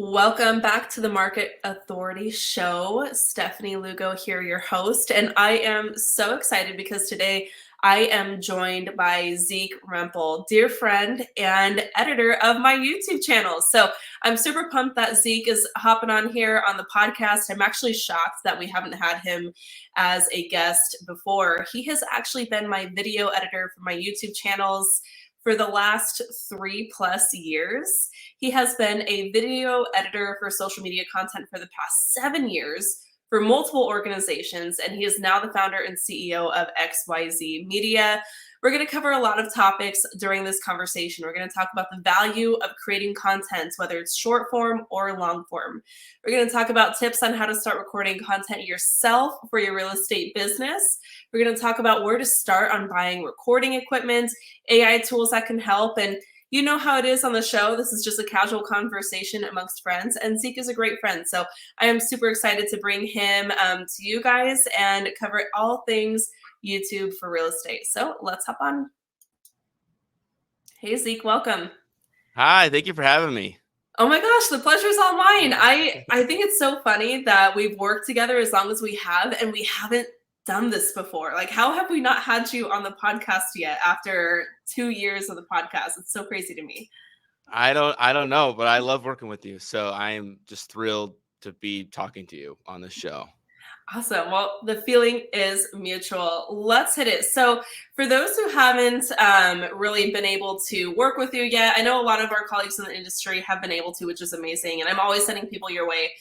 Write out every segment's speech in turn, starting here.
Welcome back to the Market Authority Show. Stefanie Lugo here, your host, and I am so excited because today I am joined by Zeke Rempel, dear friend and editor of my YouTube channel. So I'm super pumped that Zeke is hopping on here on the podcast. I'm actually shocked that we haven't had him as a guest before. He has actually been my video editor for my YouTube channels for the last 3+ years. He has been a video editor for social media content for the past 7 years for multiple organizations, and he is now the founder and CEO of XYZ Media. We're going to cover a lot of topics during this conversation. We're going to talk about the value of creating content, whether it's short form or long form. We're going to talk about tips on how to start recording content yourself for your real estate business. We're going to talk about where to start on buying recording equipment, AI tools that can help, and you know how it is on the show. This is just a casual conversation amongst friends, and Zeke is a great friend. So I am super excited to bring him to you guys and cover all things YouTube for real estate. So let's hop on. Hey, Zeke, welcome. Hi, thank you for having me. Oh my gosh, the pleasure's all mine. I think it's so funny that we've worked together as long as we have, and we haven't done this before. Like, how have we not had you on the podcast yet after 2 years of the podcast? It's so crazy to me. I don't know, but I love working with you. So I am just thrilled to be talking to you on this show. Awesome. Well, the feeling is mutual. Let's hit it. So for those who haven't really been able to work with you yet, I know a lot of our colleagues in the industry have been able to, which is amazing. And I'm always sending people your way.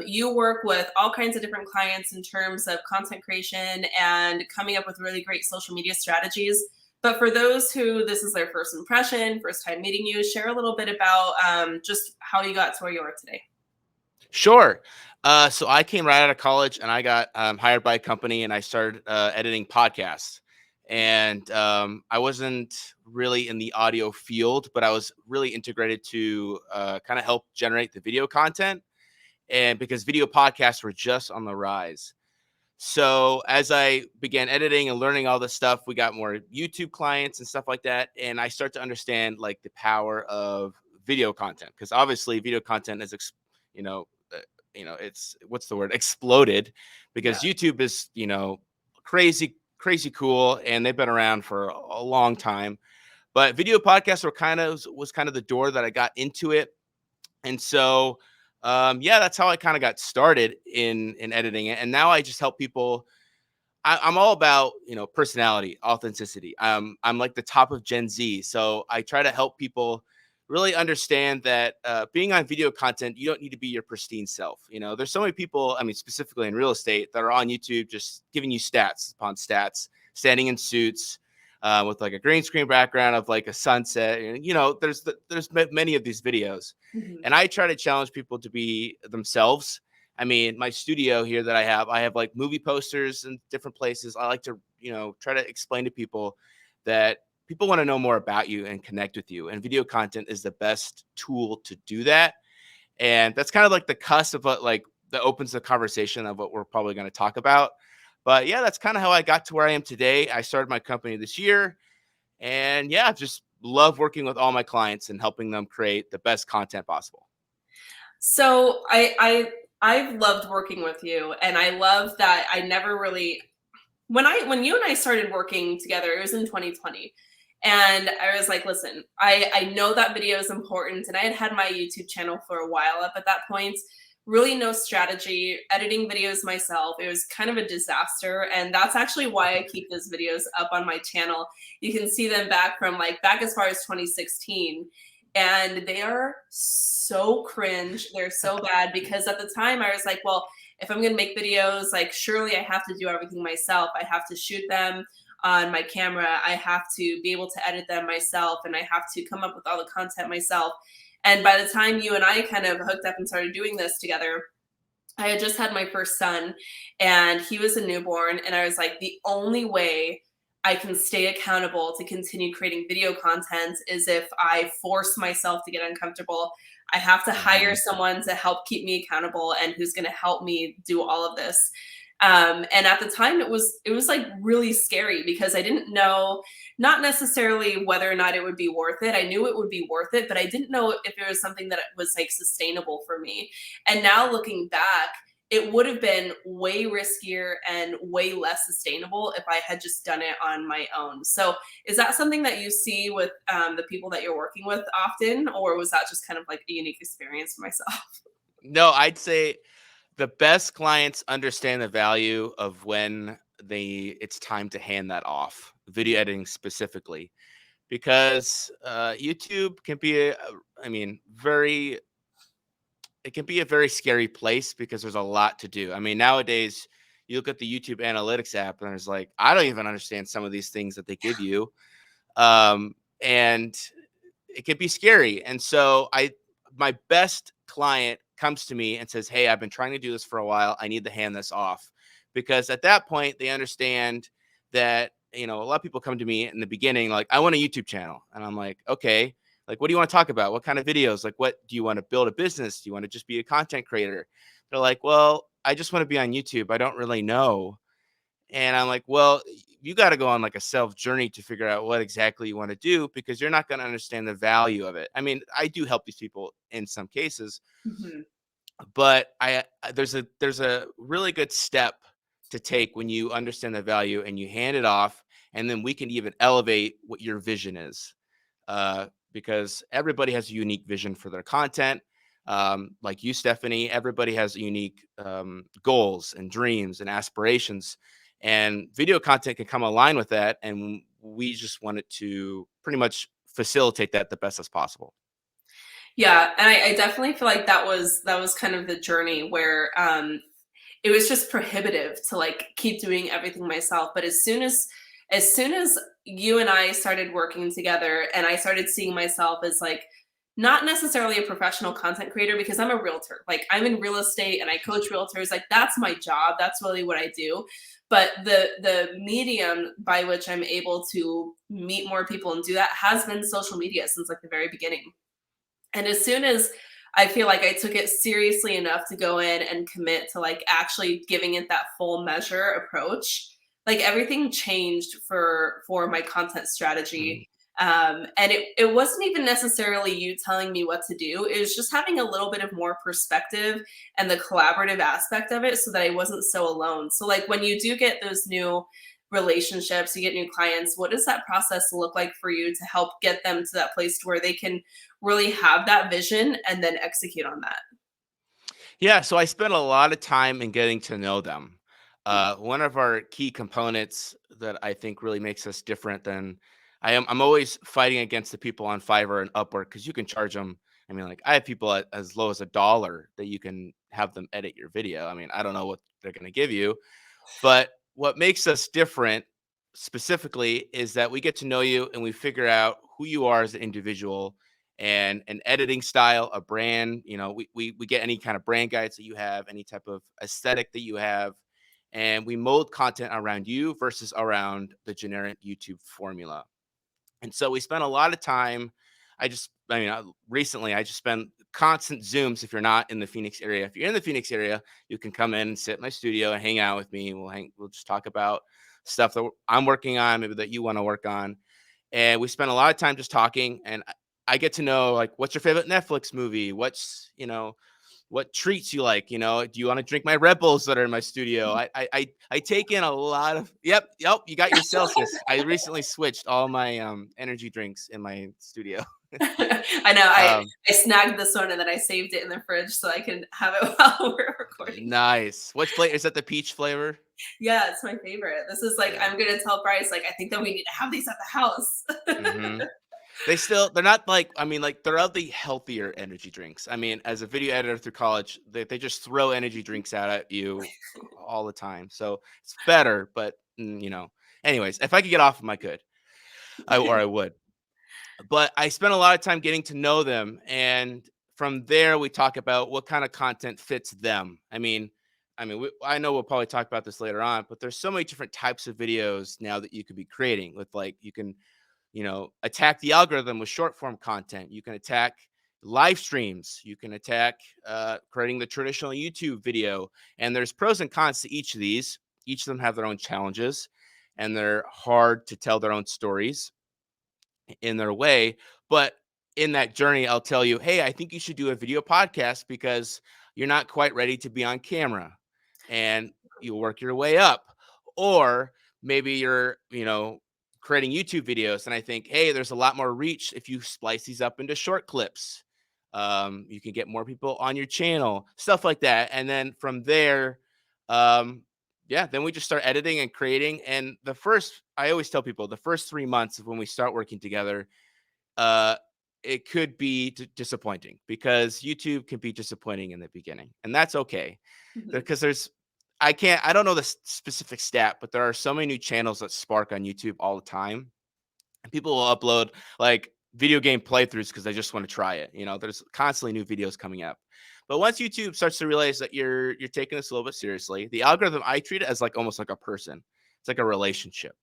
You work with all kinds of different clients in terms of content creation and coming up with really great social media strategies. But for those who this is their first impression, first time meeting you, share a little bit about just how you got to where you are today. Sure. So I came right out of college and I got hired by a company and I started editing podcasts. And I wasn't really in the audio field, but I was really integrated to kind of help generate the video content. And because video podcasts were just on the rise. So as I began editing and learning all this stuff, we got more YouTube clients and stuff like that. And I start to understand like the power of video content, because obviously video content is, you know, it's what's the word, exploded, because Yeah. YouTube is, crazy, crazy cool. And they've been around for a long time. But video podcasts was kind of the door that I got into it. And so, yeah, that's how I kind of got started in editing it. And now I just help people. I'm all about, personality, authenticity. I'm like the top of Gen Z. So I try to help people really understand that being on video content, you don't need to be your pristine self. There's so many people, I mean, specifically in real estate, that are on YouTube just giving you stats upon stats, standing in suits, with like a green screen background of like a sunset. And, there's many of these videos. Mhm. And I try to challenge people to be themselves. I mean, my studio here that I have like movie posters in different places. I like to, try to explain to people that people want to know more about you and connect with you. And video content is the best tool to do that. And that's kind of like the cusp of what, like, that opens the conversation of what we're probably going to talk about. But yeah, that's kind of how I got to where I am today. I started my company this year. And yeah, just love working with all my clients and helping them create the best content possible. So I've loved working with you, and I love that I never really when you and I started working together, it was in 2020. And I was like, listen, I know that video is important. And I had my YouTube channel for a while up at that point. Really no strategy, editing videos myself. It was kind of a disaster. And that's actually why I keep those videos up on my channel. You can see them back as far as 2016. And they are so cringe. They're so bad because at the time I was like, well, if I'm going to make videos, like surely I have to do everything myself. I have to shoot them on my camera. I have to be able to edit them myself, and I have to come up with all the content myself. And by the time you and I kind of hooked up and started doing this together, I had just had my first son and he was a newborn. And I was like, the only way I can stay accountable to continue creating video content is if I force myself to get uncomfortable. I have to hire someone to help keep me accountable and who's going to help me do all of this. And at the time, it was like really scary because I didn't know, not necessarily whether or not it would be worth it. I knew it would be worth it, but I didn't know if it was something that was like sustainable for me. And now looking back, it would have been way riskier and way less sustainable if I had just done it on my own. So, is that something that you see with the people that you're working with often, or was that just kind of like a unique experience for myself? No, I'd say the best clients understand the value of when it's time to hand that off, video editing specifically, because YouTube can be I mean, very it can be a very scary place because there's a lot to do. I mean, nowadays you look at the YouTube analytics app and there's like, I don't even understand some of these things that they give you. And it can be scary. And so my best client comes to me and says, "Hey, I've been trying to do this for a while. I need to hand this off." Because at that point they understand that, a lot of people come to me in the beginning like, "I want a YouTube channel." And I'm like, "Okay, like what do you want to talk about? What kind of videos? Like what do you want to build a business? Do you want to just be a content creator?" They're like, "Well, I just want to be on YouTube. I don't really know." And I'm like, "Well, you got to go on like a self journey to figure out what exactly you want to do because you're not going to understand the value of it." I mean, I do help these people in some cases, Mhm. but there's a really good step to take when you understand the value and you hand it off, and then we can even elevate what your vision is, because everybody has a unique vision for their content. Like you, Stephanie, everybody has unique goals and dreams and aspirations, and video content can come align with that. And we just wanted to pretty much facilitate that the best as possible. Yeah, and I definitely feel like that was kind of the journey where it was just prohibitive to like keep doing everything myself. But as soon as you and I started working together and I started seeing myself as like not necessarily a professional content creator because I'm a realtor. Like I'm in real estate and I coach realtors. Like that's my job. That's really what I do. But the medium by which I'm able to meet more people and do that has been social media since like the very beginning. And as soon as I feel like I took it seriously enough to go in and commit to like actually giving it that full measure approach, like everything changed for my content Mhm. strategy. And it wasn't even necessarily you telling me what to do. It was just having a little bit of more perspective and the collaborative aspect of it so that I wasn't so alone. So like when you do get those new relationships, you get new clients, what does that process look like for you to help get them to that place where they can really have that vision and then execute on that? Yeah, so I spent a lot of time in getting to know them. One of our key components that I think really makes us different than I'm always fighting against the people on Fiverr and Upwork because you can charge them. I mean, like I have people at as low as $1 that you can have them edit your video. I mean, I don't know what they're going to give you, but what makes us different specifically is that we get to know you and we figure out who you are as an individual and an editing style, a brand. We get any kind of brand guides that you have, any type of aesthetic that you have, and we mold content around you versus around the generic YouTube formula. And so we spent a lot of time. Recently, I just spent constant Zooms. If you're not in the Phoenix area, if you're in the Phoenix area, you can come in and sit in my studio and hang out with me. We'll just talk about stuff that I'm working on, maybe that you want to work on. And we spent a lot of time just talking. And I get to know like, what's your favorite Netflix movie? What treats you like, do you want to drink my Red Bulls that are in my studio? I take in a lot of, yep, you got your Celsius. I recently switched all my energy drinks in my studio. I know I um I snagged this one and then I saved it in the fridge so I can have it while we're recording. nice. Which flavor is that? The peach flavor? Yeah, it's my favorite. This is like Yeah. I'm gonna tell Bryce like I think that we need to have these at the house. Hmm. They're not like, I mean, like they're of the healthier energy drinks. I mean, as a video editor through college, they just throw energy drinks out at you all the time. So it's better, but anyways, if I could get off them, I could. I would. But I spent a lot of time getting to know them, and from there we talk about what kind of content fits them. I know we'll probably talk about this later on, but there's so many different types of videos now that you could be creating with, like, you can attack the algorithm with short form content. You can attack Live streams, you can attack creating the traditional YouTube video. And there's pros and cons to each of these. Each of them have their own challenges, and they're hard to tell their own stories in their way. But in that journey, I'll tell you, hey, I think you should do a video podcast because you're not quite ready to be on camera, and you'll work your way up. Or maybe you're, creating YouTube videos, and I think, hey, there's a lot more reach if you splice these up into short clips. You can get more people on your channel, stuff like that. And then from there, um, yeah, then we just start editing and creating. And I always tell people the first 3 months of when we start working together, uh, it could be disappointing because YouTube can be disappointing in the beginning, and that's okay. Mhm. Because I don't know the specific stat, but there are so many new channels that spark on YouTube all the time, and people will upload like video game playthroughs because they just want to try it. There's constantly new videos coming up. But once YouTube starts to realize that you're taking this a little bit seriously, the algorithm, I treat it as like almost like a person. It's like a relationship.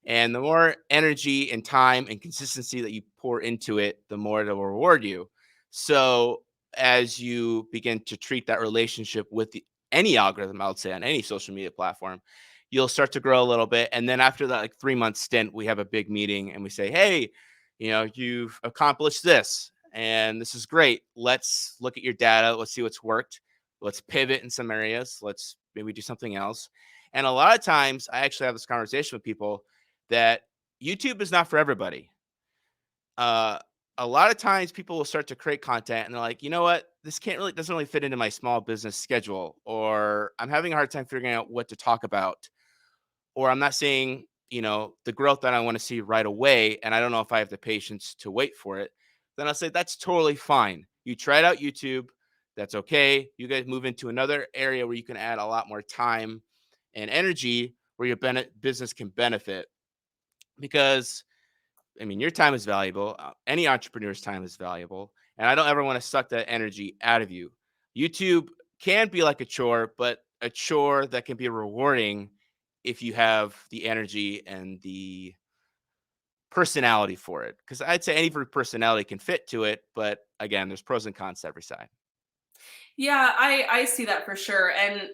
And the more energy and time and consistency that you pour into it, the more it'll reward you. So as you begin to treat that relationship with any algorithm, I would say on any social media platform, you'll start to grow a little bit. And then after that, like 3 month stint, we have a big meeting and we say, hey, you've accomplished this and this is great. Let's look at your data. Let's see what's worked. Let's pivot in some areas. Let's maybe do something else. And a lot of times I actually have this conversation with people that YouTube is not for everybody. Uh, a lot of times people will start to create content and they're like, you know what, this doesn't really fit into my small business schedule, or I'm having a hard time figuring out what to talk about, or I'm not seeing, the growth that I want to see right away, and I don't know if I have the patience to wait for it. Then I'll say that's totally fine. You tried out YouTube, that's okay. You guys move into another area where you can add a lot more time and energy where your business can benefit because I mean, your time is valuable. Any entrepreneur's time is valuable. And I don't ever want to suck that energy out of you. YouTube can be like a chore, but a chore that can be rewarding if you have the energy and the personality for it. Because I'd say any personality can fit to it. But again, there's pros and cons to every side. Yeah, I see that for sure. And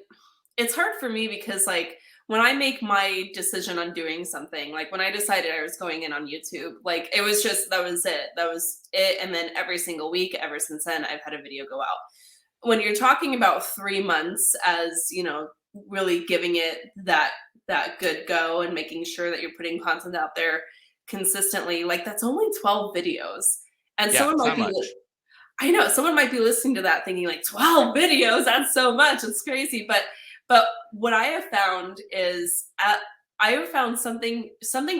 it's hard for me because like when I make my decision on doing something, like when I decided I was going in on YouTube, like it was just that was it. That was it. And then every single week ever since then, I've had a video go out. When you're talking about 3 months as, really giving it that good go and making sure that you're putting content out there consistently, like that's only 12 videos. And Yeah, someone it's might not be much. I know someone might be listening to that thinking like 12 videos, that's so much, it's crazy. But what I have found is I have found something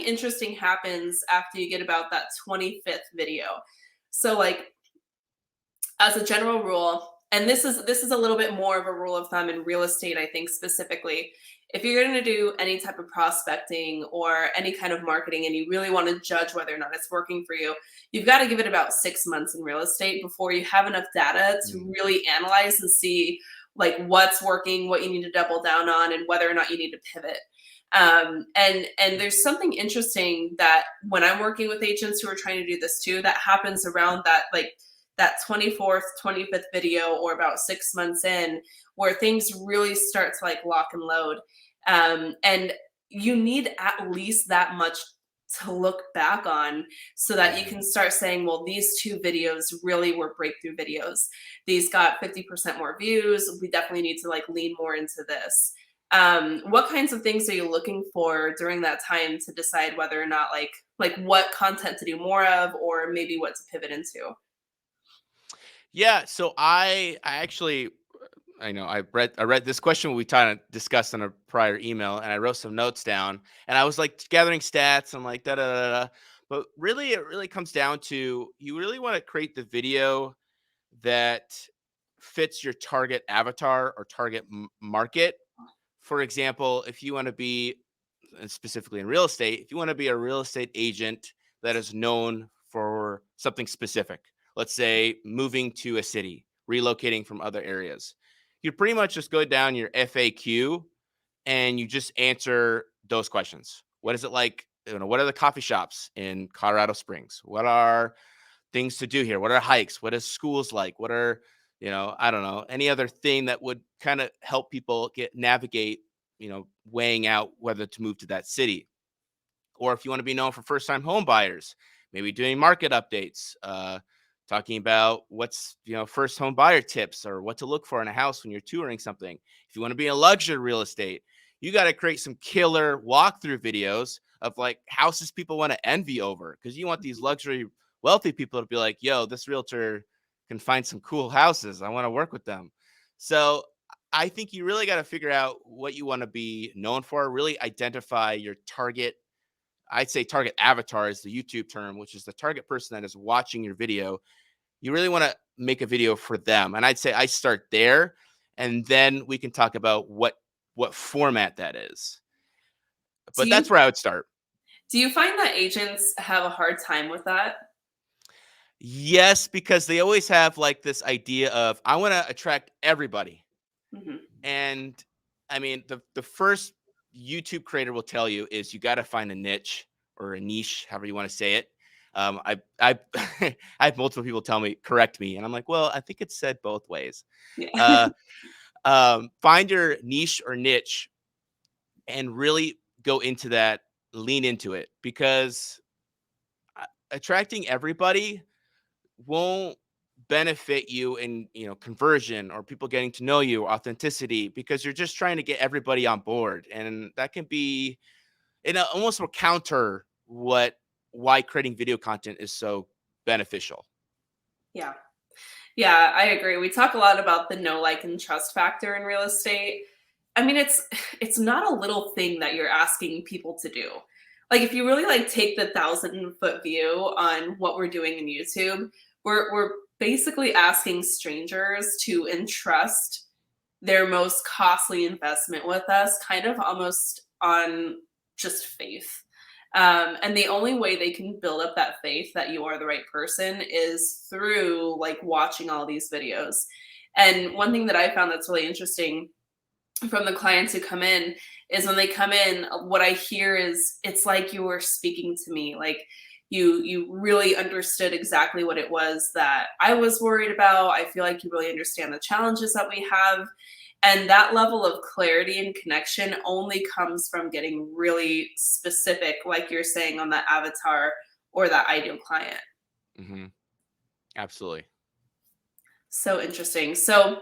interesting happens after you get about that 25th video. So like as a general rule, and this is a little bit more of a rule of thumb in real estate, I think specifically. If you're going to do any type of prospecting or any kind of marketing and you really want to judge whether or not it's working for you, you've got to give it about 6 months in real estate before you have enough data to Mm. really analyze and see like what's working, what you need to double down on, and whether or not you need to pivot. And there's something interesting that when I'm working with agents who are trying to do this too, that happens around that 24th, 25th video or about 6 months in, where things really start to like lock and load. And you need at least that much to look back on so that you Yeah. can start saying, well, these two videos really were breakthrough videos. These got 50% more views. We definitely need to like lean more into this. What kinds of things are you looking for during that time to decide whether or not like what content to do more of or maybe what to pivot into? Yeah. So I actually I know I read this question we kind of discussed in a prior email, and I wrote some notes down, and I was like gathering stats. I'm like da da da da. But really, it really comes down to you really want to create the video that fits your target avatar or target market. For example, if you want to be specifically in real estate, if you want to be a real estate agent that is known for something specific, let's say moving to a city, relocating from other areas, you pretty much just go down your FAQ and you just answer those questions. What is it like? What are the coffee shops in Colorado Springs? What are things to do here? What are hikes? What is schools like? What are, I don't know, any other thing that would kind of help people navigate, weighing out whether to move to that city. Or if you want to be known for first time home buyers, maybe doing market updates, talking about what's, first home buyer tips or what to look for in a house when you're touring something. If you want to be in luxury real estate, you got to create some killer walkthrough videos of like houses people want to envy over, because you want these luxury wealthy people to be like, yo, this realtor can find some cool houses. I want to work with them. So I think you really got to figure out what you want to be known for, really identify your target. I'd say target avatar is the YouTube term, which is the target person that is watching your video. You really want to make a video for them. And I'd say I start there, and then we can talk about what format that is. Do But you that's where I would start. do you find that agents have a hard time with that? Yes, because they always have like this idea of I want to attract everybody. Mhm. And I mean, the first YouTube creator will tell you is you got to find a niche or a niche, however you want to say it. I I have multiple people correct me, and I'm like, well, I think it's said both ways. Yeah. Uh, find your niche or niche and really go into that, lean into it, because attracting everybody won't benefit you in, conversion or people getting to know you, authenticity, because you're just trying to get everybody on board, and that can be, it almost will counter why creating video content is so beneficial. Yeah. Yeah, I agree. We talk a lot about the know, like, and trust factor in real estate. I mean, it's not a little thing that you're asking people to do. Like, if you really like take the 1,000-foot view on what we're doing in YouTube, we're basically asking strangers to entrust their most costly investment with us, kind of almost on just faith. And the only way they can build up that faith that you are the right person is through like watching all these videos. And one thing that I found that's really interesting from the clients who come in is when they come in, what I hear is it's like you were speaking to me, like you really understood exactly what it was that I was worried about. I feel like you really understand the challenges that we have, and that level of clarity and connection only comes from getting really specific, like you're saying, on that avatar or that ideal client. Hmm. Absolutely. So interesting. So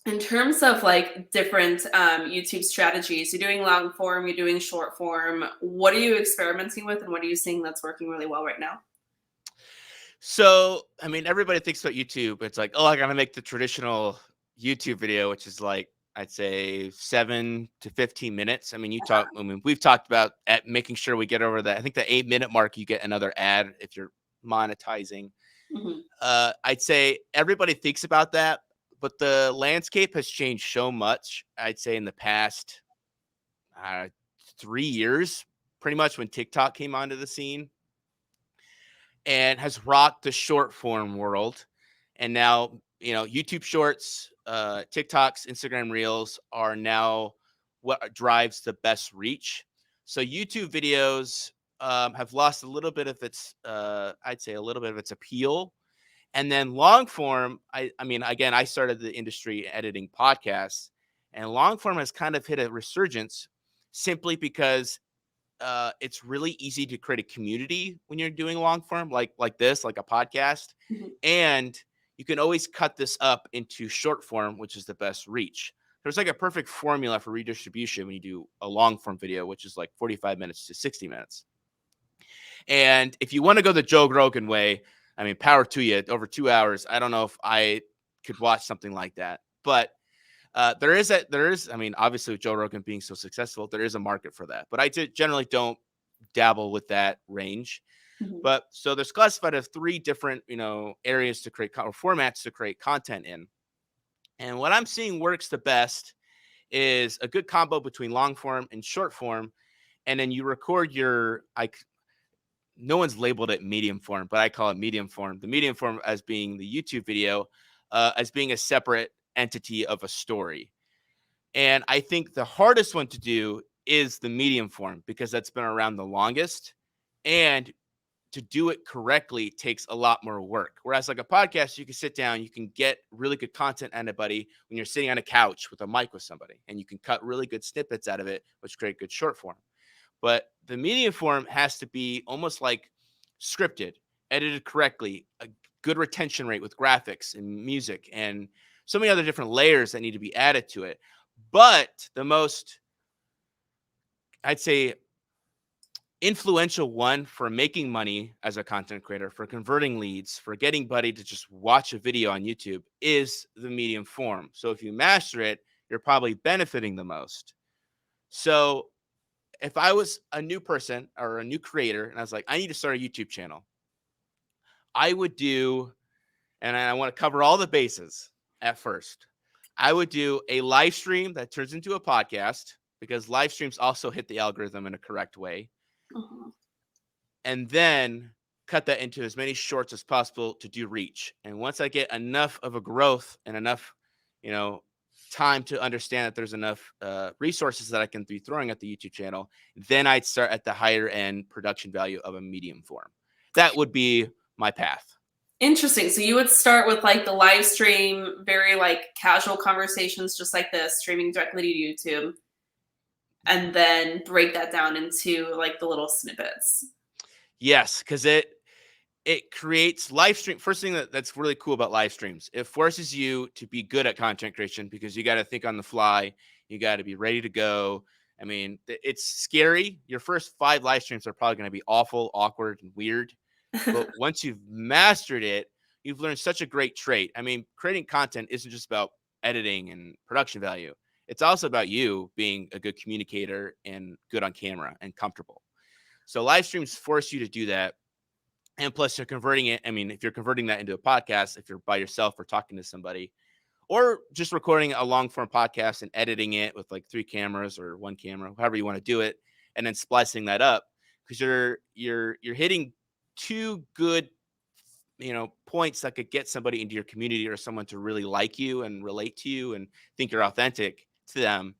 in terms of like different YouTube strategies, you're doing long form, you're doing short form. What are you experimenting with, and what are you seeing that's working really well right now? So, I mean, everybody thinks about YouTube. It's like, oh, I gotta make the traditional YouTube video, which is like, I'd say 7 to 15 minutes. I mean, we've talked about at making sure we get over that. I think the 8 minute mark, you get another ad if you're monetizing. Hmm. I'd say everybody thinks about that, but the landscape has changed so much. I'd say in the past uh, 3 years, pretty much when TikTok came onto the scene, and has rocked the short form world. And now, YouTube Shorts, TikToks, Instagram Reels are now what drives the best reach. So YouTube videos have lost a little bit of its, I'd say, a little bit of its appeal. And then long form, I mean, again, I started the industry editing podcasts, and long form has kind of hit a resurgence simply because it's really easy to create a community when you're doing long form, like this, like a podcast, Hmm. and you can always cut this up into short form, which is the best reach. There's like a perfect formula for redistribution when you do a long form video, which is like 45 minutes to 60 minutes. And if you want to go the Joe Rogan way, I mean, power to you. Over 2 hours, I don't know if I could watch something like that, but I mean, obviously with Joe Rogan being so successful, there is a market for that. But generally don't dabble with that range. Hmm. But so there's classified as three different, areas to create or formats to create content in. And what I'm seeing works the best is a good combo between long form and short form. And then you record no one's labeled it medium form, but I call it medium form. The medium form as being the YouTube video, as being a separate entity of a story. And I think the hardest one to do is the medium form because that's been around the longest. And to do it correctly takes a lot more work. Whereas like a podcast, you can sit down, you can get really good content out of buddy when you're sitting on a couch with a mic with somebody, and you can cut really good snippets out of it, which create good short form. But the medium form has to be almost like scripted, edited correctly, a good retention rate with graphics and music and so many other different layers that need to be added to it. But the most, I'd say, influential one for making money as a content creator, for converting leads, for getting buddy to just watch a video on YouTube is the medium form. So if you master it, you're probably benefiting the most. So if I was a new person or a new creator and I was like, I need to start a YouTube channel, I would do, and I want to cover all the bases at first. I would do a live stream that turns into a podcast because live streams also hit the algorithm in a correct way. Mhm. And then cut that into as many shorts as possible to do reach. And once I get enough of a growth and enough, time to understand that there's enough resources that I can be throwing at the YouTube channel, then I'd start at the higher end production value of a medium form. That would be my path. Interesting. So you would start with like the live stream, very like casual conversations, just like this, streaming directly to YouTube, and then break that down into like the little snippets. Yes, because it creates live stream. First thing that's really cool about live streams, it forces you to be good at content creation because you got to think on the fly. You got to be ready to go. I mean, it's scary. Your first 5 live streams are probably going to be awful, awkward, and weird. But once you've mastered it, you've learned such a great trait. I mean, creating content isn't just about editing and production value. It's also about you being a good communicator and good on camera and comfortable. So live streams force you to do that. And plus, you're converting it. I mean, if you're converting that into a podcast, if you're by yourself or talking to somebody, or just recording a long form podcast and editing it with like 3 cameras or 1 camera, however you want to do it, and then splicing that up, because you're hitting 2 good points that could get somebody into your community or someone to really like you and relate to you and think you're authentic to them.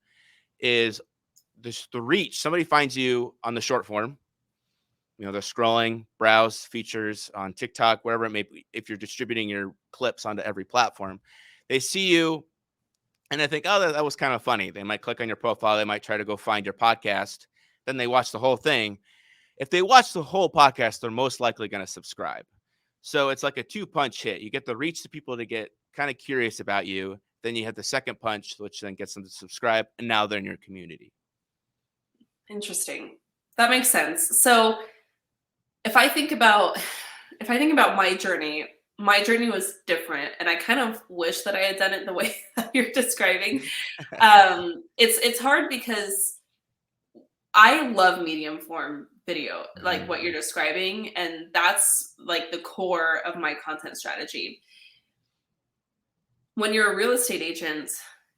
Is this the reach? Somebody finds you on the short form. They're scrolling, browse features on TikTok, wherever it may be. If you're distributing your clips onto every platform, they see you and they think, oh, that was kind of funny. They might click on your profile. They might try to go find your podcast. Then they watch the whole thing. If they watch the whole podcast, they're most likely going to subscribe. So it's like a 2-punch hit. You get the reach to people to get kind of curious about you. Then you have the second punch, which then gets them to subscribe. And now they're in your community. Interesting. That makes sense. So if I think about my journey was different, and I kind of wish that I had done it the way that you're describing. It's hard because I love medium form video, like what you're describing, and that's like the core of my content strategy. When you're a real estate agent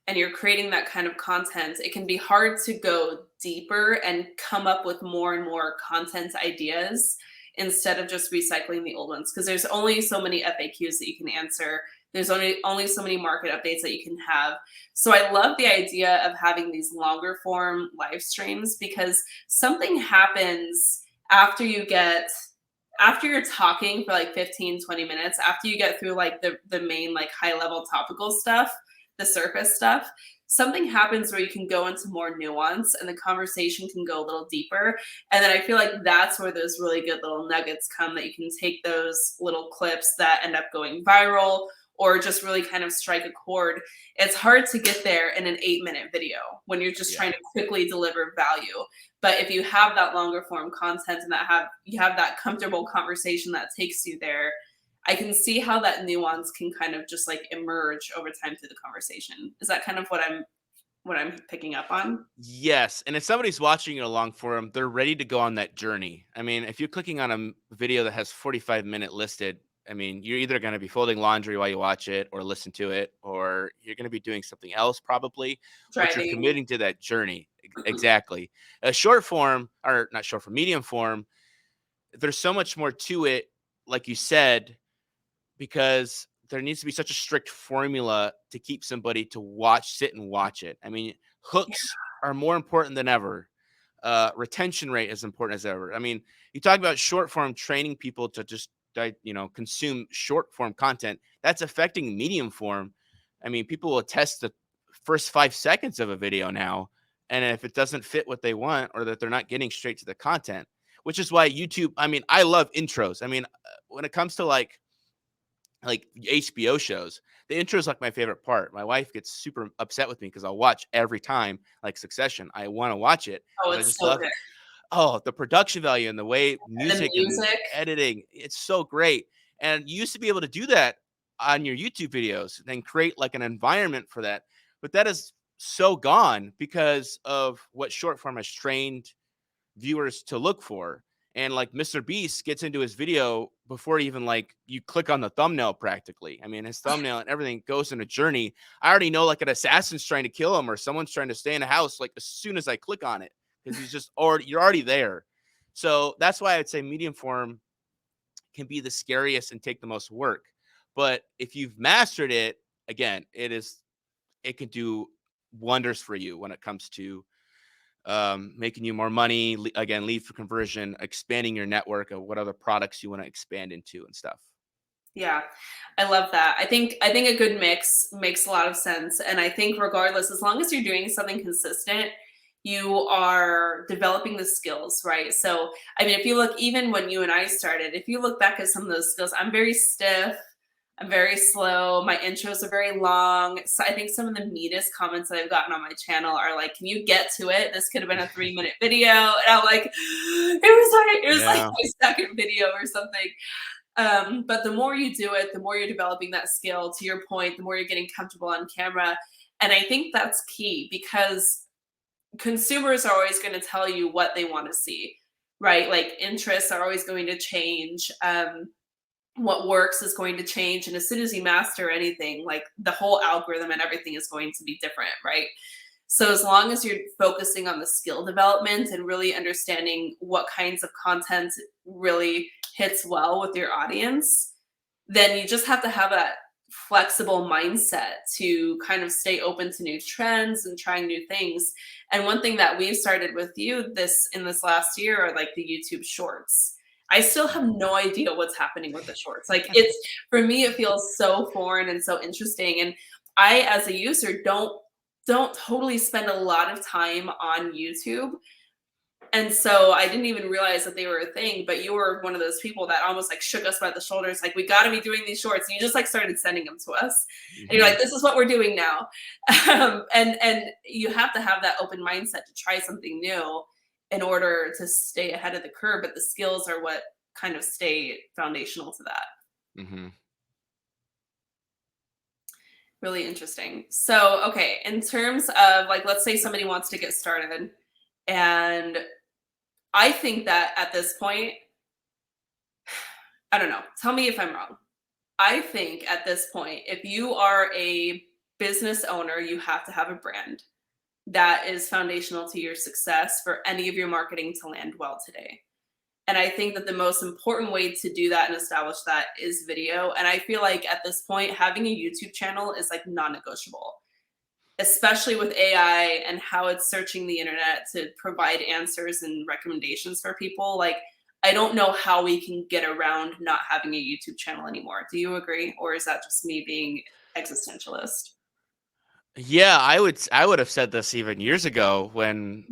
and you're creating that kind of content, it can be hard to go deeper and come up with more and more content ideas instead of just recycling the old ones, because there's only so many FAQs that you can answer. There's only so many market updates that you can have. So I love the idea of having these longer form live streams, because something happens after you're talking for like 15, 20 minutes, after you get through like the main like high level topical stuff, the surface stuff, something happens where you can go into more nuance and the conversation can go a little deeper. And then I feel like that's where those really good little nuggets come, that you can take those little clips that end up going viral or just really kind of strike a chord. It's hard to get there in an 8-minute video when you're just trying to quickly deliver value. But if you have that longer form content and you have that comfortable conversation that takes you there, I can see how that nuance can kind of just like emerge over time through the conversation. Is that kind of what I'm picking up on? Yes. And if somebody's watching it along for them, they're ready to go on that journey. I mean, if you're clicking on a video that has 45-minute listed, I mean, you're either going to be folding laundry while you watch it or listen to it, or you're going to be doing something else probably, but you're Driving. committing to that journey. Exactly. A short form, or not short form, medium form, there's so much more to it, like you said, because there needs to be such a strict formula to keep somebody to sit and watch it. I mean, hooks are more important than ever. retention rate as important as ever. I mean, you talk about short form training people to just consume short form content. That's affecting medium form. I mean, people will test the first 5 seconds of a video now, and if it doesn't fit what they want or that they're not getting straight to the content, which is why YouTube. I mean, I love intros. I mean, when it comes to like HBO shows, the intro is like my favorite part. My wife gets super upset with me because I'll watch every time, like Succession. I want to watch it Oh, because I it's just so love good. the production value and the way And the music and music. editing, it's so great. And you used to be able to do that on your YouTube videos and create like an environment for that. But that is so gone because of what short form has trained viewers to look for. And like Mr. Beast gets into his video before even like you click on the thumbnail practically. I mean, his thumbnail and everything goes in a journey. I already know like an assassin's trying to kill him or someone's trying to stay in a house like as soon as I click on it because he's just already you're already there. So that's why I'd say medium form can be the scariest and take the most work. But if you've mastered it, again, it can do wonders for you when it comes to making you more money. Again, lead for conversion, expanding your network of what other products you want to expand into and stuff. Yeah, I love that. I think a good mix makes a lot of sense, and I think regardless, as long as you're doing something consistent, you are developing the skills, right? So, I mean, if you look, even when you and I started, if you look back at some of those skills, I'm very stiff. I'm very slow. My intros are very long. So I think some of the meanest comments that I've gotten on my channel are like, "Can you get to it? This could have been a 3-minute video." And I'm like, it was like Yeah. my second video or something. But the more you do it, the more you're developing that skill. To your point, the more you're getting comfortable on camera. And I think that's key because consumers are always going to tell you what they want to see, right? Like interests are always going to change. What works is going to change. And as soon as you master anything, like the whole algorithm and everything is going to be different, right? So as long as you're focusing on the skill development and really understanding what kinds of content really hits well with your audience, then you just have to have that flexible mindset to kind of stay open to new trends and trying new things. And one thing that we've started with you this last year are like the YouTube shorts. I still have no idea what's happening with the shorts. Like it's for me, it feels so foreign and so interesting. And I, as a user, don't totally spend a lot of time on YouTube. And so I didn't even realize that they were a thing, but you were one of those people that almost like shook us by the shoulders, like, we got to be doing these shorts. And you just like started sending them to us. And you're Hmm. like, this is what we're doing now. And you have to have that open mindset to try something new in order to stay ahead of the curve. But the skills are what kind of stay foundational to that. Hmm. Really interesting. So, okay, in terms of like, let's say somebody wants to get started, and I think that at this point, I don't know, tell me if I'm wrong. I think at this point, if you are a business owner, you have to have a brand that is foundational to your success for any of your marketing to land well today. And I think that the most important way to do that and establish that is video. And I feel like at this point, having a YouTube channel is like non negotiable, especially with AI and how it's searching the internet to provide answers and recommendations for people. Like, I don't know how we can get around not having a YouTube channel anymore. Do you agree? Or is that just me being existentialist? Yeah, I would have said this even years ago when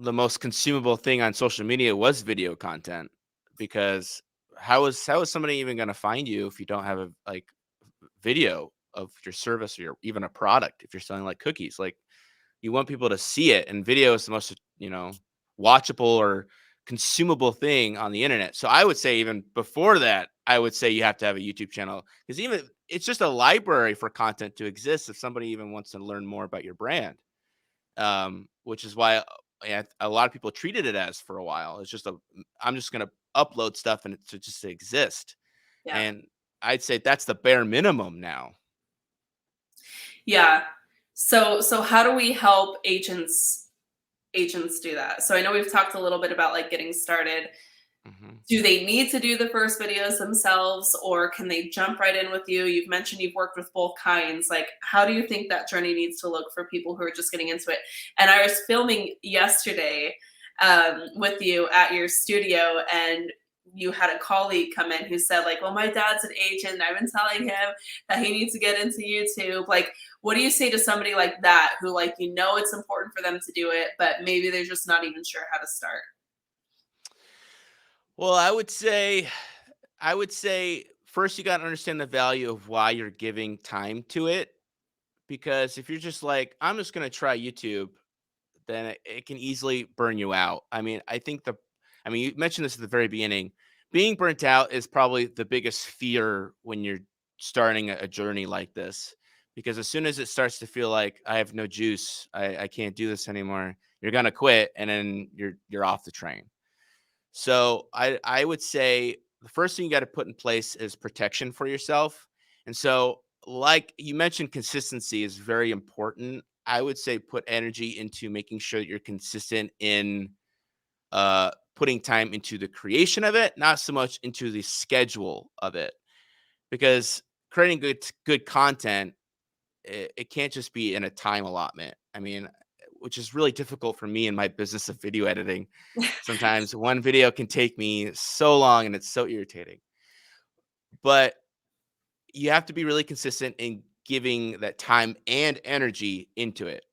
the most consumable thing on social media was video content because how is somebody even going to find you if you don't have a like video of your service or even a product if you're selling like cookies? Like you want people to see it, and video is the most watchable or consumable thing on the internet. So I would say even before that, I would say you have to have a YouTube channel because even it's just a library for content to exist if somebody even wants to learn more about your brand. Which is why a lot of people treated it as for a while. It's just I'm just gonna upload stuff and to just to exist. Yeah. And I'd say that's the bare minimum now. Yeah. So how do we help agents do that? So I know we've talked a little bit about like getting started. Hmm. Do they need to do the first videos themselves, or can they jump right in with you? You've mentioned you've worked with both kinds. Like, how do you think that journey needs to look for people who are just getting into it? And I was filming yesterday, with you at your studio, and you had a colleague come in who said like, well, my dad's an agent and I've been telling him that he needs to get into YouTube. Like, what do you say to somebody like that who, like, you know, it's important for them to do it, but maybe they're just not even sure how to start? Well, I would say first you got to understand the value of why you're giving time to it. Because if you're just like, I'm just going to try YouTube, then it can easily burn you out. I mean, you mentioned this at the very beginning. Being burnt out is probably the biggest fear when you're starting a journey like this. Because as soon as it starts to feel like I have no juice, I can't do this anymore, you're gonna quit and then you're off the train. So I would say the first thing you got to put in place is protection for yourself. And so, like you mentioned, consistency is very important. I would say put energy into making sure that you're consistent in putting time into the creation of it, not so much into the schedule of it. Because creating good content, it can't just be in a time allotment. I mean, which is really difficult for me in my business of video editing. Sometimes one video can take me so long and it's so irritating. But you have to be really consistent in giving that time and energy into it.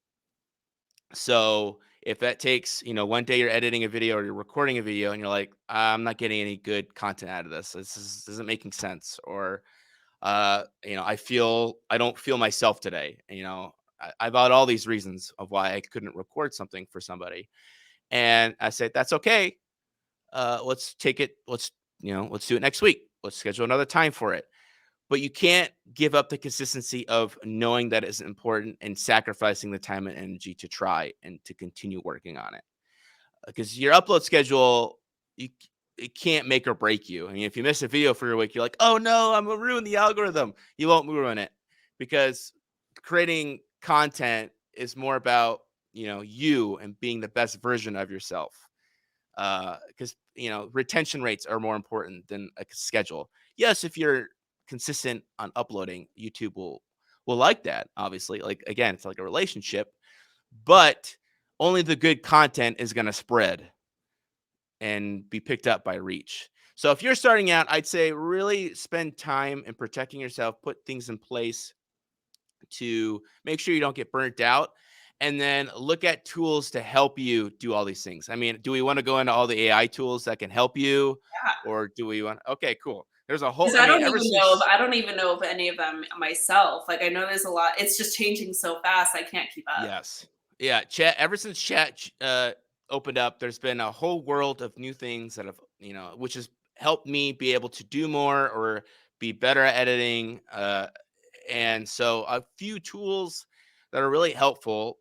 So if that takes, one day you're editing a video or you're recording a video and you're like, I'm not getting any good content out of this. This isn't making sense. Or, I don't feel myself today. I've got all these reasons of why I couldn't record something for somebody. And I said, that's okay. Let's take it. Let's do it next week. Let's schedule another time for it. But you can't give up the consistency of knowing that it's important and sacrificing the time and energy to try and to continue working on it. Because your upload schedule, it can't make or break you. I mean, if you miss a video for your week, you're like, oh no, I'm gonna ruin the algorithm. You won't ruin it because creating content is more about you and being the best version of yourself. Because retention rates are more important than a schedule. Yes, if you're consistent on uploading, YouTube will like that. Obviously, like again, it's like a relationship, but only the good content is going to spread and be picked up by reach. So if you're starting out, I'd say really spend time in protecting yourself, put things in place to make sure you don't get burnt out, and then look at tools to help you do all these things. I mean, do we want to go into all the AI tools that can help you, Yeah. or do we want? Okay, cool. There's a whole. Because I mean, ever since I don't even know of any of them myself. Like, I know there's a lot. It's just changing so fast. I can't keep up. yes, yeah, chat. Ever since chat opened up, there's been a whole world of new things that have which has helped me be able to do more or be better at editing. And so a few tools that are really helpful.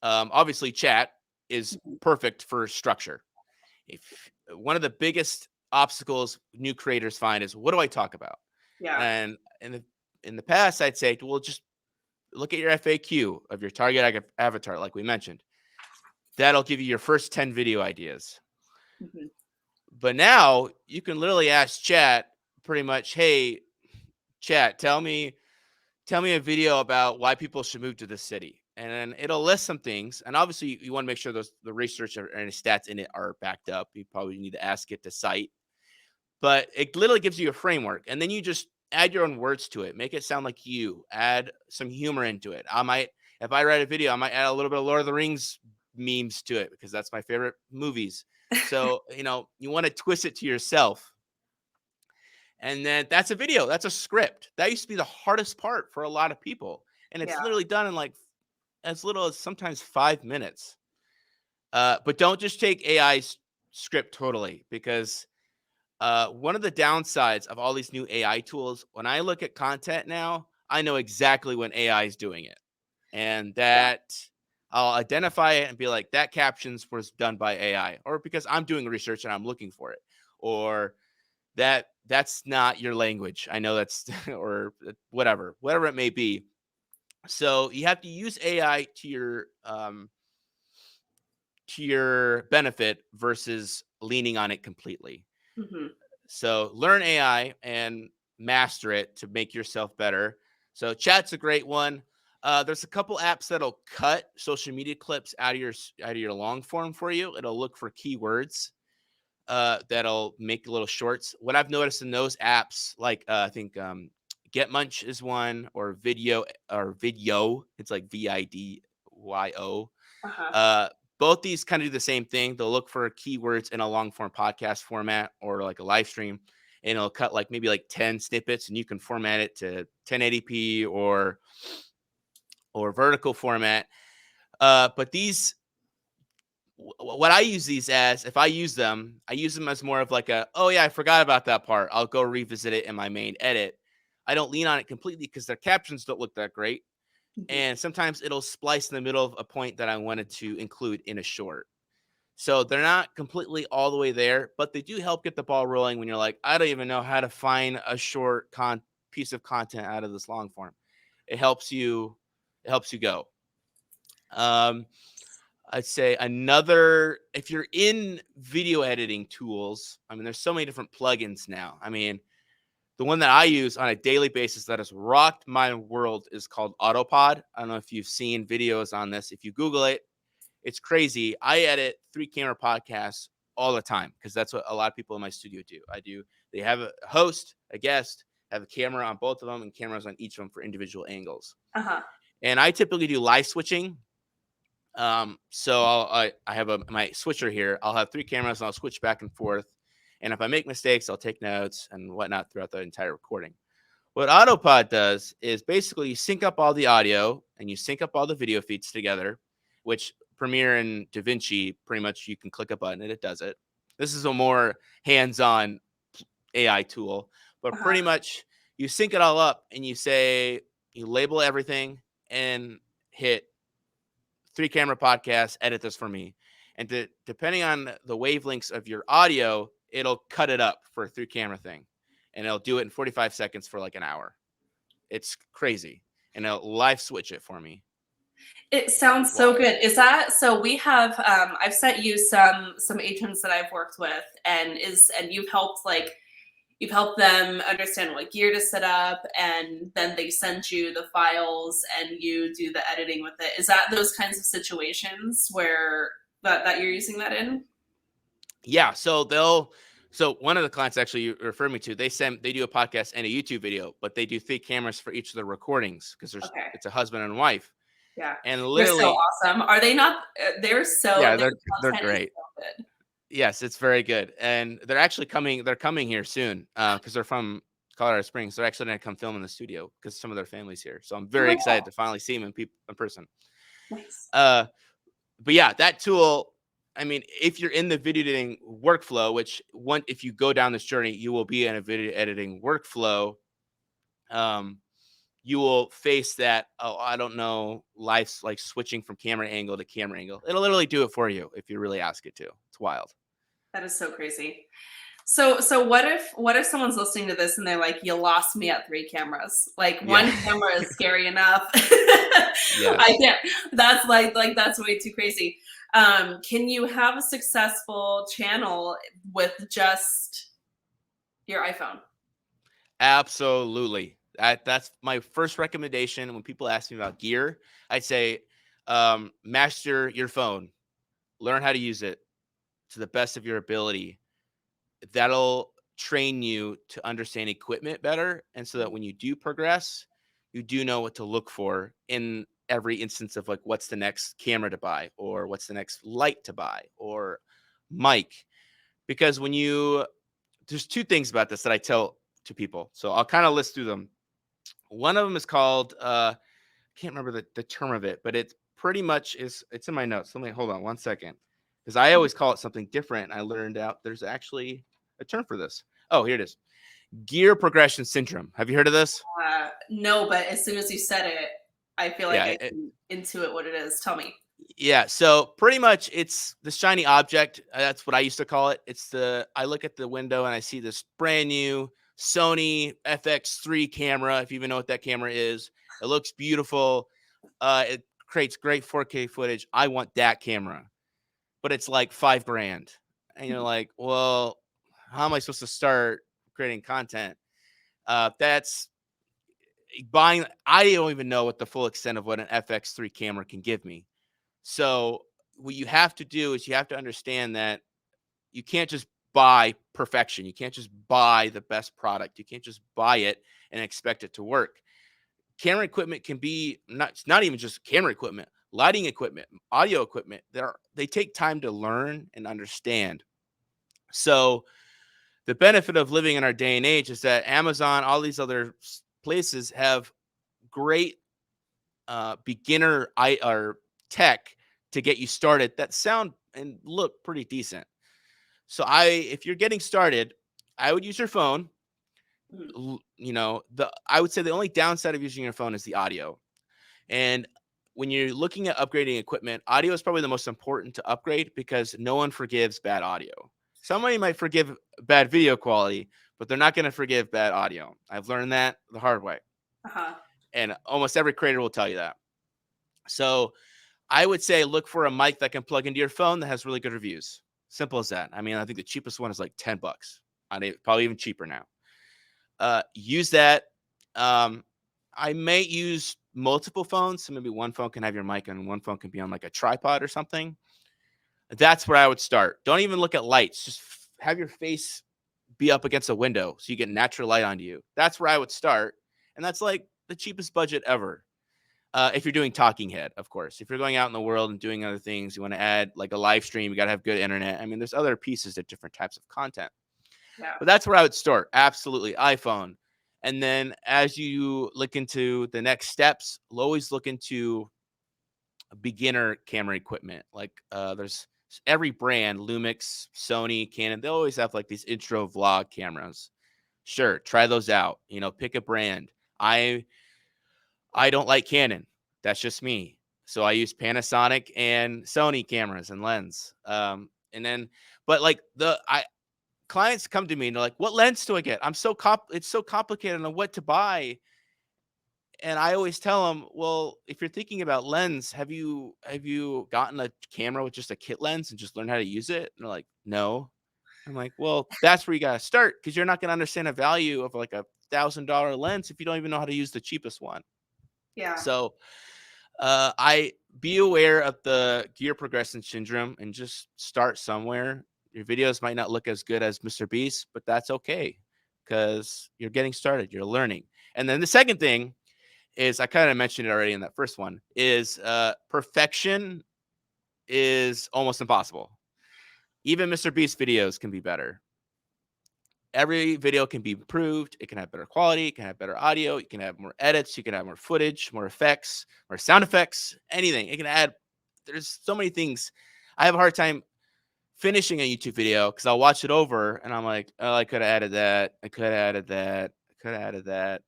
Obviously, chat is Mhm. perfect for structure. If one of the biggest obstacles new creators find is what do I talk about? Yeah. And in the past, I'd say, well, just look at your FAQ of your target avatar, like we mentioned. That'll give you your first 10 video ideas. Mhm. But now you can literally ask chat pretty much, hey, chat, tell me a video about why people should move to this city. And then it'll list some things. And obviously, you want to make sure the research or any stats in it are backed up. You probably need to ask it to cite, but it literally gives you a framework. And then you just add your own words to it, make it sound like you, add some humor into it. If I write a video, I might add a little bit of Lord of the Rings memes to it because that's my favorite movies. So, you want to twist it to yourself. And then that's a video. That's a script. That used to be the hardest part for a lot of people. And it's Yeah. literally done in like as little as sometimes 5 minutes. But don't just take AI's script totally because one of the downsides of all these new AI tools, when I look at content now, I know exactly when AI is doing it. And Yeah. that I'll identify it and be like, that captions was done by AI, or because I'm doing research and I'm looking for it, or that's not your language. I know that's or whatever it may be. So you have to use AI to your benefit versus leaning on it completely. Mhm. So learn AI and master it to make yourself better. So chat's a great one. There's a couple apps that'll cut social media clips out of your long form for you. It'll look for keywords that'll make little shorts. What I've noticed in those apps, like I think Get Munch is one, or Video. It's like VIDYO. Uh-huh. Uh, Both these kind of do the same thing. They'll look for keywords in a long form podcast format or like a live stream, and it'll cut like maybe like 10 snippets, and you can format it to 1080p or vertical format. But these, what I use these as, if I use them, I use them as more of like a, oh yeah, I forgot about that part, I'll go revisit it in my main edit. I don't lean on it completely because their captions don't look that great. Mhm. And sometimes it'll splice in the middle of a point that I wanted to include in a short. So they're not completely all the way there, but they do help get the ball rolling when you're like, I don't even know how to find a short piece of content out of this long form. It helps you, it helps you go. Um, I'd say another, if you're in video editing tools, I mean, there's so many different plugins now. I mean, the one that I use on a daily basis that has rocked my world is called Autopod. I don't know if you've seen videos on this. If you Google it, it's crazy. I edit 3-camera podcasts all the time because that's what a lot of people in my studio do. They have a host, a guest, have a camera on both of them and cameras on each of them for individual angles. Uh-huh. And I typically do live switching. So I have my switcher here. I'll have 3 cameras and I'll switch back and forth. And if I make mistakes, I'll take notes and whatnot throughout the entire recording. What Autopod does is basically you sync up all the audio and you sync up all the video feeds together, which Premiere and DaVinci, pretty much you can click a button and it does it. This is a more hands-on AI tool, but Uh-huh. pretty much you sync it all up and you label everything and hit 3-camera podcast, edit this for me. And depending on the wavelengths of your audio, it'll cut it up for a 3-camera thing. And it'll do it in 45 seconds for like an hour. It's crazy. And it'll live switch it for me. It sounds so Wild. good. Is that so? We have I've sent you some agents that I've worked with, and you've helped them understand what gear to set up, and then they send you the files and you do the editing with it. Is that those kinds of situations where that you're using that in? Yeah. So one of the clients actually you referred me to, they do a podcast and a YouTube video, but they do 3 cameras for each of the recordings because Okay. it's a husband and wife. Yeah. And They're so literally, awesome. Are they not? yeah, Their they're content is great. so good. Yes, it's very good. And they're actually coming, they're coming here soon because they're from Colorado Springs. They're actually going to come film in the studio because some of their family's here. So I'm Oh very my excited God. to finally see them in person. Nice. Uh, but yeah, that tool, I mean, if you're in the video editing workflow, if you go down this journey, you will be in a video editing workflow. You will face that, oh, I don't know, life's like switching from camera angle to camera angle. It'll literally do it for you if you really ask it to. It's wild. That is so crazy. So what if someone's listening to this and they're like, you lost me at 3 cameras. Like Yeah. one camera is scary enough. Yes. I can't. That's like that's way too crazy. Can you have a successful channel with just your iPhone? Absolutely. That's my first recommendation when people ask me about gear. I'd say master your phone, learn how to use it to the best of your ability. That'll train you to understand equipment better. And so that when you do progress, you do know what to look for in every instance of like what's the next camera to buy or what's the next light to buy or mic. Because there's 2 things about this that I tell to people. So I'll kind of list through them. One of them is called I can't remember the term of it, but it's pretty much it's in my notes. Let me hold on one second. Because I always call it something different. I learned out there's actually a term for this. Oh, here it is. Gear progression syndrome. Have you heard of this? No, but as soon as you said it, I feel like Yeah. I can intuit what it is. Tell me. Yeah. So pretty much it's the shiny object. That's what I used to call it. I look at the window and I see this brand new Sony FX3 camera. If you even know what that camera is, it looks beautiful. It creates great 4K footage. I want that camera, but it's like $5,000. And you're like, well, how am I supposed to start creating content? That's buying, I don't even know what the full extent of what an FX3 camera can give me. So what you have to do is you have to understand that you can't just buy perfection. You can't just buy the best product. You can't just buy it and expect it to work. Camera equipment can be it's not even just camera equipment, lighting equipment, audio equipment. They take time to learn and understand. So the benefit of living in our day and age is that Amazon, all these other places have great beginner or tech to get you started that sound and look pretty decent. So if you're getting started, I would use your phone. Mhm. I would say the only downside of using your phone is the audio. And when you're looking at upgrading equipment, audio is probably the most important to upgrade because no one forgives bad audio. Somebody might forgive bad video quality, but they're not going to forgive bad audio. I've learned that the hard way. Uh-huh. And almost every creator will tell you that. So I would say look for a mic that can plug into your phone that has really good reviews. Simple as that. I mean, I think the cheapest one is like $10. Probably even cheaper now. Use that. I may use multiple phones. So maybe one phone can have your mic and one phone can be on like a tripod or something. That's where I would start. Don't even look at lights. Just have your face be up against a window so you get natural light onto you. That's where I would start. And that's like the cheapest budget ever. If you're doing talking head, of course. If you're going out in the world and doing other things, you want to add like a live stream, you got to have good internet. I mean, there's other pieces of different types of content. Yeah. But that's where I would start. Absolutely. iPhone. And then as you look into the next steps, always look into beginner camera equipment. Like there's every brand, Lumix, Sony, Canon, they always have like these intro vlog cameras. Sure, try those out. Pick a brand. I don't like Canon. That's just me. So I use Panasonic and Sony cameras and lens. But like clients come to me and they're like, "What lens do I get? It's so complicated on what to buy." And I always tell them, "Well, if you're thinking about lens, have you gotten a camera with just a kit lens and just learn how to use it?" And they're like, "No." I'm like, "Well, that's where you got to start because you're not going to understand the value of like $1,000 lens if you don't even know how to use the cheapest one." Yeah. So I be aware of the gear progression syndrome and just start somewhere. Your videos might not look as good as Mr. Beast, but that's okay because you're getting started. You're learning. And then the second thing is I kind of mentioned it already in that first one is perfection is almost impossible. Even Mr. Beast videos can be better. Every video can be improved. It can have better quality. It can have better audio. You can have more edits. You can have more footage, more effects, more sound effects, anything. It can add, there's so many things. I have a hard time finishing a YouTube video because I'll watch it over and I'm like, oh, I could have added that. I could have added that. I could have added that.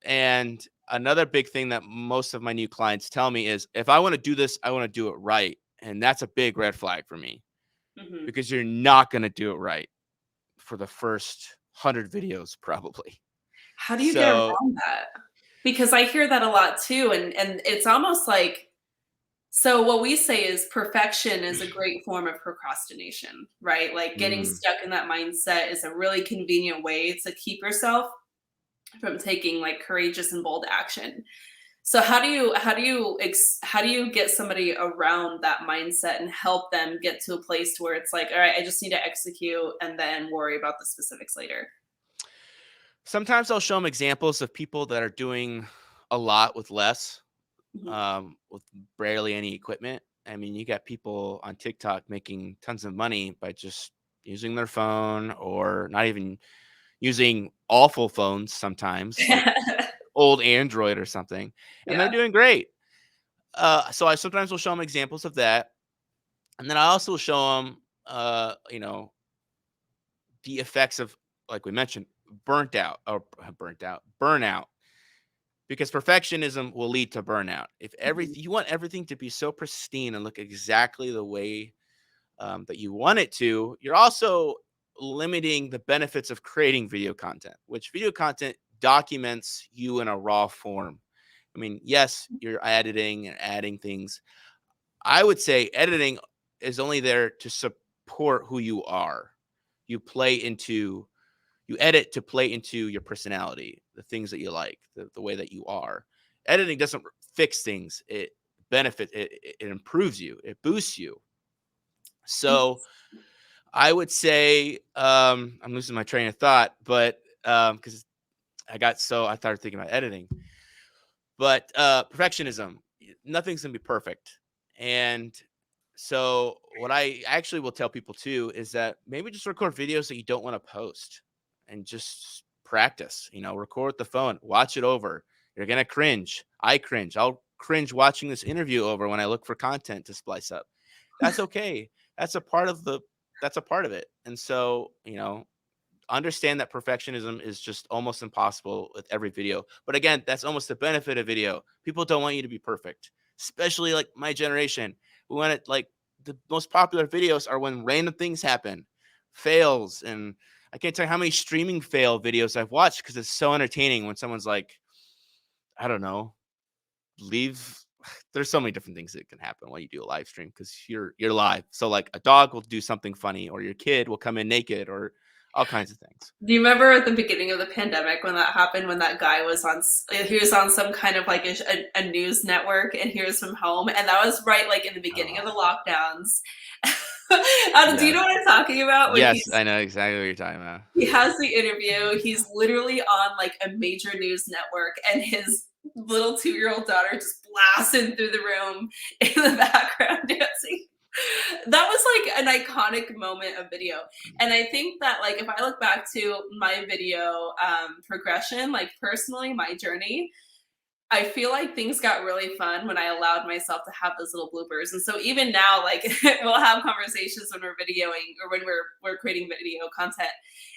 And another big thing that most of my new clients tell me is if I want to do this, I want to do it right. And that's a big red flag for me Hmm. because you're not going to do it right for the first 100 videos probably. How do you get So, around that? Because I hear that a lot too, and it's almost like, so what we say is perfection is a great form of procrastination, right? Like getting mm, stuck in that mindset is a really convenient way to keep yourself from taking like courageous and bold action. So how do you get somebody around that mindset and help them get to a place to where it's like, all right, I just need to execute and then worry about the specifics later. sometimes I'll show them examples of people that are doing a lot with less, Mhm. with barely any equipment. I mean, you got people on TikTok making tons of money by just using their phone or not even using awful phones sometimes, like old Android or something, and they're Yeah. doing great. So I sometimes will show them examples of that, and then I also show them, the effects of, like we mentioned, burnout, because perfectionism will lead to burnout. If Mhm. everything you want everything to be so pristine and look exactly the way that you want it to, you're also limiting the benefits of creating video content, which video content documents you in a raw form. I mean, yes, you're editing and adding things. I would say editing is only there to support who you are. You play into you edit to play into your personality, the things that you like, the way that you are. Editing doesn't fix things. It it improves you. It boosts you. So I would say I'm losing my train of thought, but because I started thinking about editing. But perfectionism, nothing's gonna be perfect. And so what I actually will tell people too is that maybe just record videos that you don't want to post and just practice. Record with the phone, watch it over. You're gonna cringe. I cringe. I'll cringe watching this interview over when I look for content to splice up. That's okay. That's a part of the that's a part of it. And so, understand that perfectionism is just almost impossible with every video. But again, that's almost the benefit of video. People don't want you to be perfect, especially like my generation. We want it like the most popular videos are when random things happen, fails. And I can't tell you how many streaming fail videos I've watched because it's so entertaining when someone's like, I don't know, leave. There's so many different things that can happen while you do a live stream because you're live. So like a dog will do something funny, or your kid will come in naked, or all kinds of things. Do you remember at the beginning of the pandemic when that happened, when that guy was he was on some kind of like a news network and he was from home, and that was right like in the beginning of the Oh, lockdowns. Do you yeah. know what I'm talking about? When Yes, I know exactly what you're talking about. he has the interview, he's literally on like a major news network, and his little 2-year-old daughter just blasting through the room in the background dancing. That was like an iconic moment of video. And I think that like if I look back to my video progression, like personally my journey, I feel like things got really fun when I allowed myself to have those little bloopers. And so even now, like we'll have conversations when we're videoing or when we're creating video content,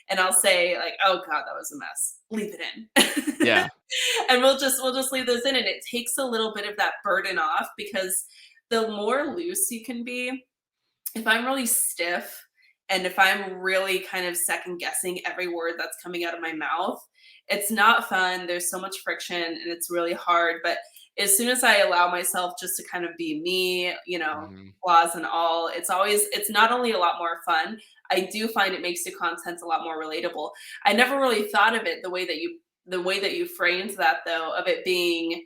and I'll say like, "Oh God, that was a mess. Leave it in," Yeah. and we'll just leave those in, and it takes a little bit of that burden off because the more loose you can be, if I'm really stiff and if I'm really kind of second guessing every word that's coming out of my mouth, it's not fun. There's so much friction and it's really hard. But as soon as I allow myself just to kind of be me, Mhm. flaws and all, it's not only a lot more fun, I do find it makes the content a lot more relatable. I never really thought of it the way that you framed that though, of it being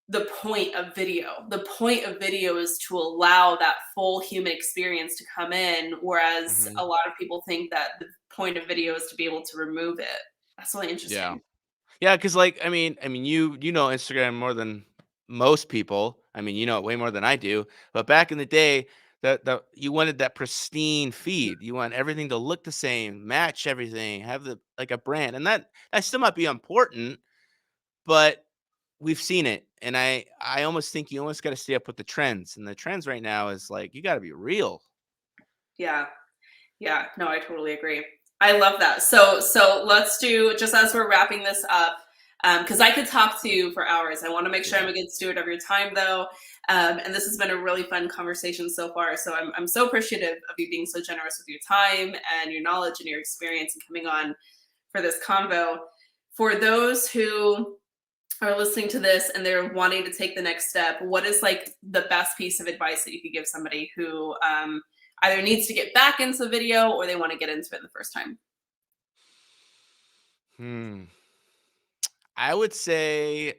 the point of video. The point of video is to allow that full human experience to come in, whereas a Mhm. lot of people think that the point of video is to be able to remove it. That's really Yeah. interesting. Yeah, because like, I mean, you know Instagram more than most people. I mean, you know it way more than I do. But back in the day, that you wanted that pristine feed. You want everything to look the same, match everything, have the like a brand. And that still might be important, but we've seen it. And I almost think you almost got to stay up with the trends. And the trends right now is like you got to be real. Yeah. Yeah, no, I totally agree. I love that. So let's do, just as we're wrapping this up, because I could talk to you for hours. I want to make sure I'm Yeah. a good steward of your time, though. And this has been a really fun conversation so far. So I'm so appreciative of you being so generous with your time and your knowledge and your experience and coming on for this convo. For those who are listening to this and they're wanting to take the next step, what is like the best piece of advice that you could give somebody who either needs to get back into video or they want to get into it the first time? Hmm. I would say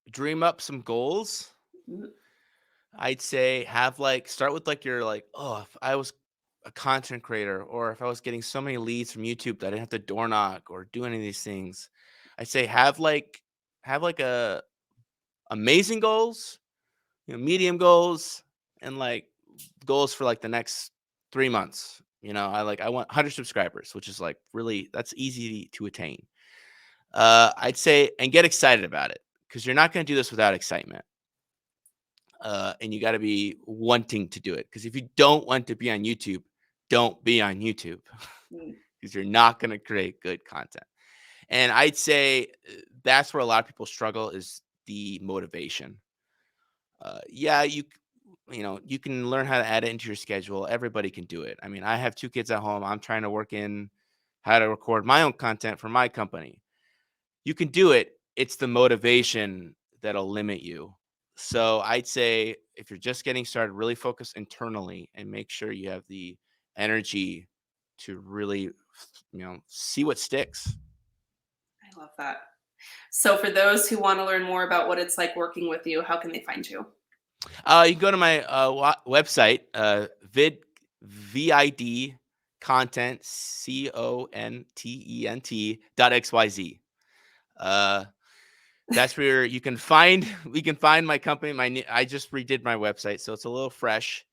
dream up some goals. Mm. I'd say have like start with like your like, oh, if I was a content creator or if I was getting so many leads from YouTube that I didn't have to door knock or do any of these things, I'd say have like a amazing goals, medium goals, and like goals for like the next 3 months. I want 100 subscribers, which is like really that's easy to attain. I'd say and get excited about it because you're not going to do this without excitement. And you got to be wanting to do it. Because if you don't want to be on YouTube, don't be on YouTube Mm. because you're not going to create good content. And I'd say that's where a lot of people struggle is the motivation. Yeah, you can learn how to add it into your schedule. Everybody can do it. I mean, I have 2 kids at home. I'm trying to work in how to record my own content for my company. You can do it. It's the motivation that'll limit you. So I'd say if you're just getting started, really focus internally and make sure you have the energy to really see what sticks. I love that. So for those who want to learn more about what it's like working with you, how can they find you? You can go to my website, vid content content.xyz. That's where you can find we can find my company. I just redid my website, so it's a little fresh.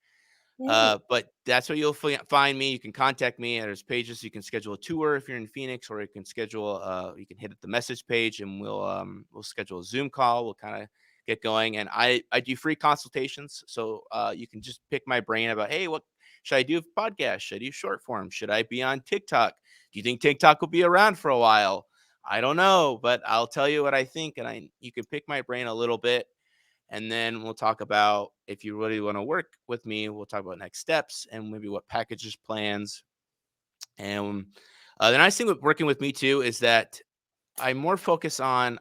Yay. But that's where you'll find me. You can contact me. And there's pages. You can schedule a tour if you're in Phoenix, or you can schedule. You can hit the message page, and we'll schedule a Zoom call. We'll kind of get going. And I do free consultations, so you can just pick my brain about, hey, what should I do? A podcast? Should I do short form? Should I be on TikTok? Do you think TikTok will be around for a while? I don't know, but I'll tell you what I think, and you can pick my brain a little bit, and then we'll talk about, if you really want to work with me, we'll talk about next steps and maybe what packages, plans. And the nice thing with working with me too is that I'm more focused on,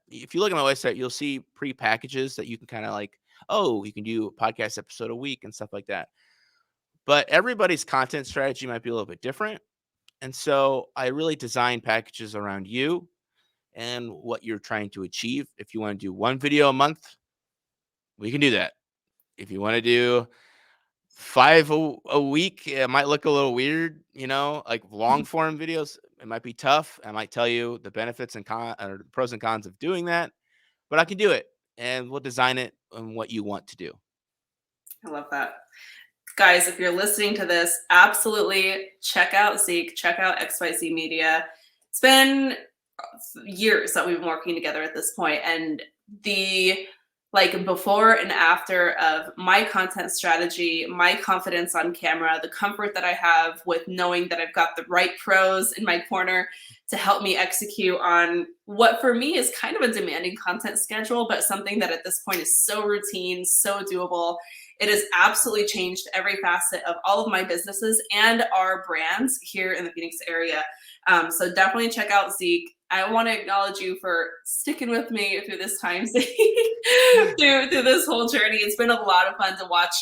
if you look at my website, you'll see pre-packages that you can kind of like, oh, you can do a podcast episode a week and stuff like that. But everybody's content strategy might be a little bit different. And so I really design packages around you and what you're trying to achieve. If you want to do one video a month, we can do that. If you want to do 5 a week, it might look a little weird, like long form videos. It might be tough. I might tell you the benefits and pros and cons of doing that, but I can do it, and we'll design it on what you want to do. I love that. Guys, if you're listening to this, absolutely check out Zeke, check out XYZ Media. It's been years that we've been working together at this point, and the before and after of my content strategy, my confidence on camera, the comfort that I have with knowing that I've got the right pros in my corner to help me execute on what for me is kind of a demanding content schedule, but something that at this point is so routine, so doable. It has absolutely changed every facet of all of my businesses and our brands here in the Phoenix area. So definitely check out Zeke. I want to acknowledge you for sticking with me through this time, Zeke, through this whole journey. It's been a lot of fun to watch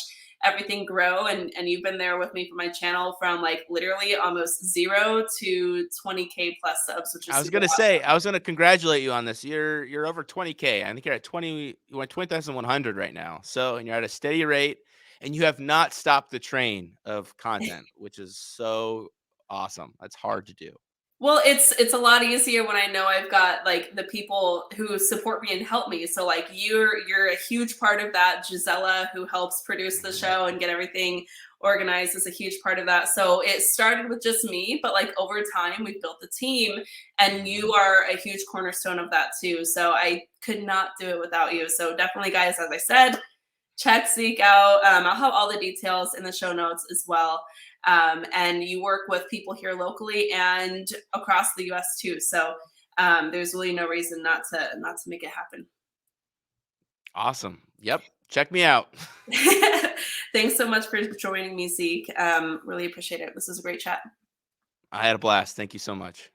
everything grow, and you've been there with me for my channel from literally almost 0 to 20K plus subs, which is I was super gonna awesome. say, I was gonna congratulate you on this. You're over 20K. I think you're at 20. You went 20,100 right now. So, and you're at a steady rate, and you have not stopped the train of content, which is so awesome. That's hard to do. Well, it's a lot easier when I know I've got the people who support me and help me. So you're a huge part of that. Gisela, who helps produce the show and get everything organized, is a huge part of that. So it started with just me, but over time we've built the team, and you are a huge cornerstone of that too. So I could not do it without you. So definitely, guys, as I said, check Zeke out. I'll have all the details in the show notes as well. And you work with people here locally and across the US too. So there's really no reason not to make it happen. Awesome. Yep. Check me out. Thanks so much for joining me, Zeke. Really appreciate it. This was a great chat. I had a blast. Thank you so much.